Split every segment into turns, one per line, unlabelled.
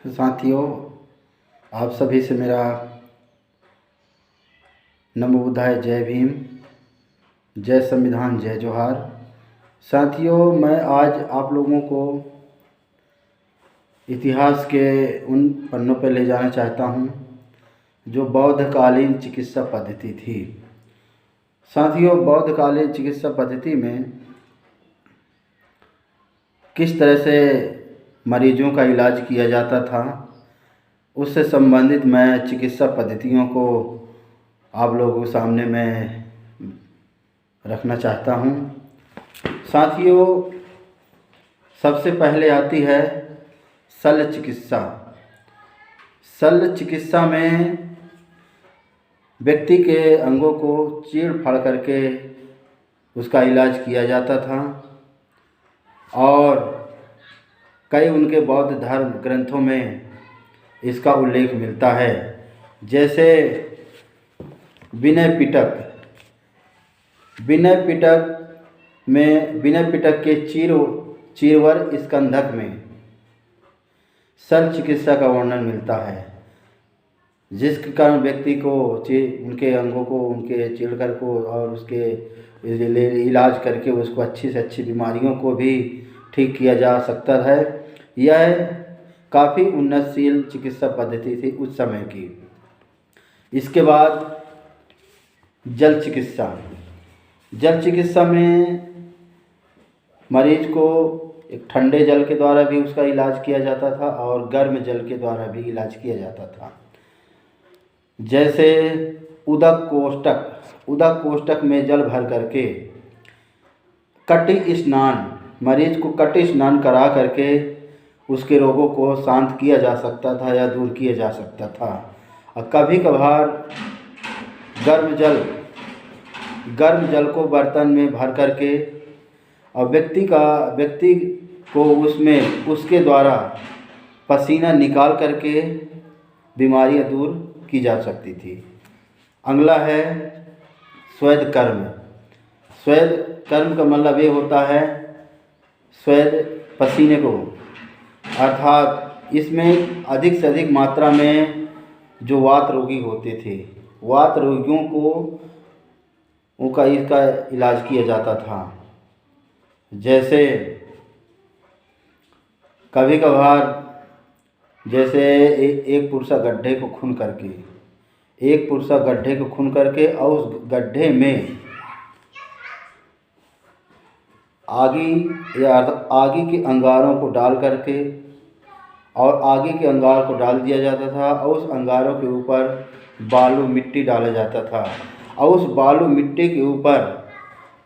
साथियों, आप सभी से मेरा नमो बुद्धाय, जय भीम, जय संविधान, जय जोहार। साथियों, मैं आज आप लोगों को इतिहास के उन पन्नों पर ले जाना चाहता हूं जो बौद्धकालीन चिकित्सा पद्धति थी। साथियों, बौद्धकालीन चिकित्सा पद्धति में किस तरह से मरीजों का इलाज किया जाता था, उससे संबंधित मैं चिकित्सा पद्धतियों को आप लोगों के सामने मैं रखना चाहता हूं। साथियों, सबसे पहले आती है शल्य चिकित्सा। शल्य चिकित्सा में व्यक्ति के अंगों को चीर फाड़ करके उसका इलाज किया जाता था और कई उनके बौद्ध धर्म ग्रंथों में इसका उल्लेख मिलता है। जैसे विनय पिटक के चीरवर स्कंधक में शल्य चिकित्सा का वर्णन मिलता है, जिसके कारण व्यक्ति को उनके अंगों को उनके चीरकर को और उसके इलाज करके उसको अच्छी से अच्छी बीमारियों को भी ठीक किया जा सकता है। यह काफ़ी उन्नतशील चिकित्सा पद्धति थी उस समय की। इसके बाद जल चिकित्सा में मरीज को एक ठंडे जल के द्वारा भी उसका इलाज किया जाता था और गर्म जल के द्वारा भी इलाज किया जाता था। जैसे उदक कोष्ठक में जल भर करके मरीज को कटी स्नान करा करके उसके रोगों को शांत किया जा सकता था या दूर किया जा सकता था। और कभी कभार गर्म जल को बर्तन में भर करके और व्यक्ति को उसके द्वारा पसीना निकाल करके बीमारियां दूर की जा सकती थी। अगला है स्वेद कर्म का मतलब ये होता है स्वेद पसीने को, अर्थात इसमें अधिक से अधिक मात्रा में जो वात रोगी होते थे, वात रोगियों को इसका इलाज किया जाता था। जैसे कभी कभार जैसे एक पुरुषा गड्ढे को खून करके और उस गड्ढे में आगी के अंगारों को डाल करके और आगे के अंगार को डाल दिया जाता था और उस अंगारों के ऊपर बालू मिट्टी डाला जाता था और उस बालू मिट्टी के ऊपर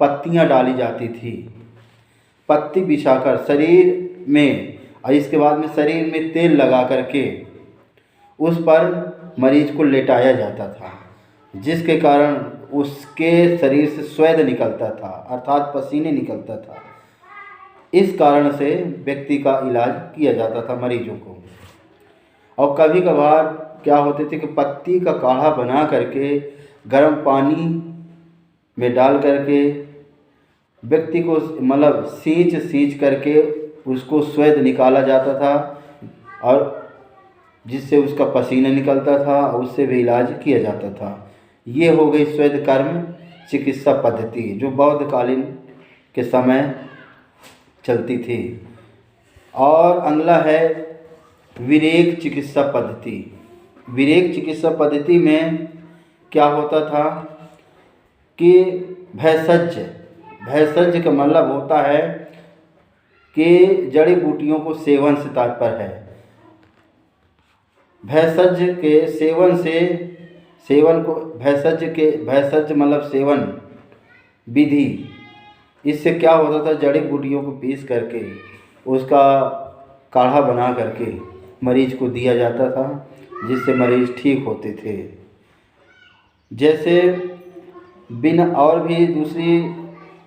पत्तियां डाली जाती थी। पत्ती बिछाकर शरीर में और इसके बाद में शरीर में तेल लगा करके उस पर मरीज को लेटाया जाता था, जिसके कारण उसके शरीर से स्वेद निकलता था, अर्थात पसीने निकलता था। इस कारण से व्यक्ति का इलाज किया जाता था मरीजों को। और कभी कभार क्या होते थे कि पत्ती का काढ़ा बना करके गर्म पानी में डाल करके व्यक्ति को मतलब सींच करके उसको स्वेद निकाला जाता था और जिससे उसका पसीना निकलता था और उससे भी इलाज किया जाता था। ये हो गई स्वेद कर्म चिकित्सा पद्धति जो बौद्धकालीन के समय चलती थी। और अगला है विरेक चिकित्सा पद्धति में क्या होता था कि भैषज का मतलब होता है कि जड़ी बूटियों को सेवन से तात्पर्य है। भैषज मतलब सेवन विधि। इससे क्या होता था, जड़ी बूटियों को पीस करके उसका काढ़ा बना करके मरीज को दिया जाता था, जिससे मरीज ठीक होते थे। जैसे और भी दूसरी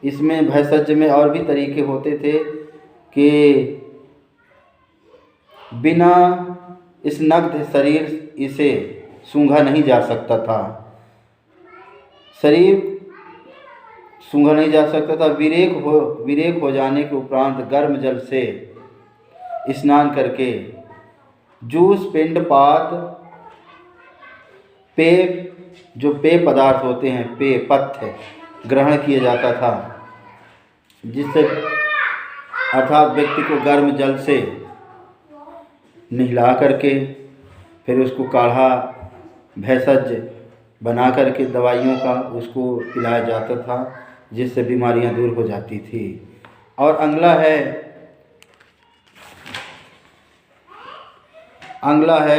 इसमें भैषज में और भी तरीके होते थे कि बिना स्नग्ध शरीर इसे सूंघा नहीं जा सकता था, विरेक हो जाने के उपरांत गर्म जल से स्नान करके जूस, पिंडपात, पेय, जो पेय पदार्थ होते हैं, पेय पथ्य ग्रहण किया जाता था, जिससे अर्थात व्यक्ति को गर्म जल से नहला करके फिर उसको काढ़ा भेषज बना करके दवाइयों का उसको पिलाया जाता था, जिससे बीमारियां दूर हो जाती थी। और अगला है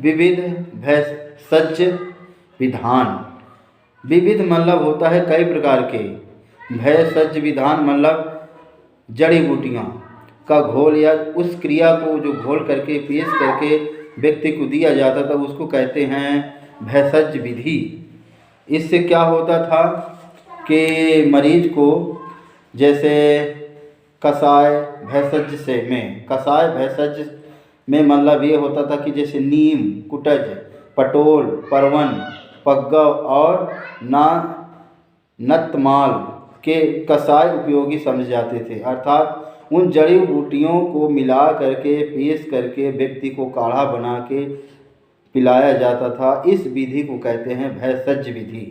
विविध भेषज विधान। विविध मतलब होता है कई प्रकार के, भेषज विधान मतलब जड़ी बूटियाँ का घोल या उस क्रिया को जो घोल करके पेश करके व्यक्ति को दिया जाता था, उसको कहते हैं भेषज विधि। इससे क्या होता था कि मरीज को जैसे कषाय भेषज में मतलब ये होता था कि जैसे नीम, कुटज, पटोल, परवन, पग्गव और नतमाल के कषाय उपयोगी समझे जाते थे। अर्थात उन जड़ी बूटियों को मिला करके पेश करके व्यक्ति को काढ़ा बना के पिलाया जाता था। इस विधि को कहते हैं भेषज विधि।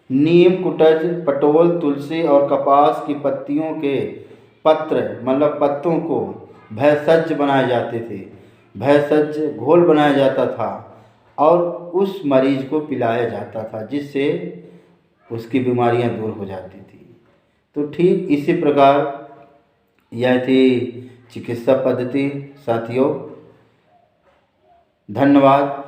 नीम, कुटज, पटोल, तुलसी और कपास की पत्तियों के पत्र मतलब पत्तों को भेषज बनाए जाते थे, भेषज घोल बनाया जाता था और उस मरीज को पिलाया जाता था, जिससे उसकी बीमारियां दूर हो जाती थी। तो ठीक इसी प्रकार यह थी चिकित्सा पद्धति। साथियों, धन्यवाद।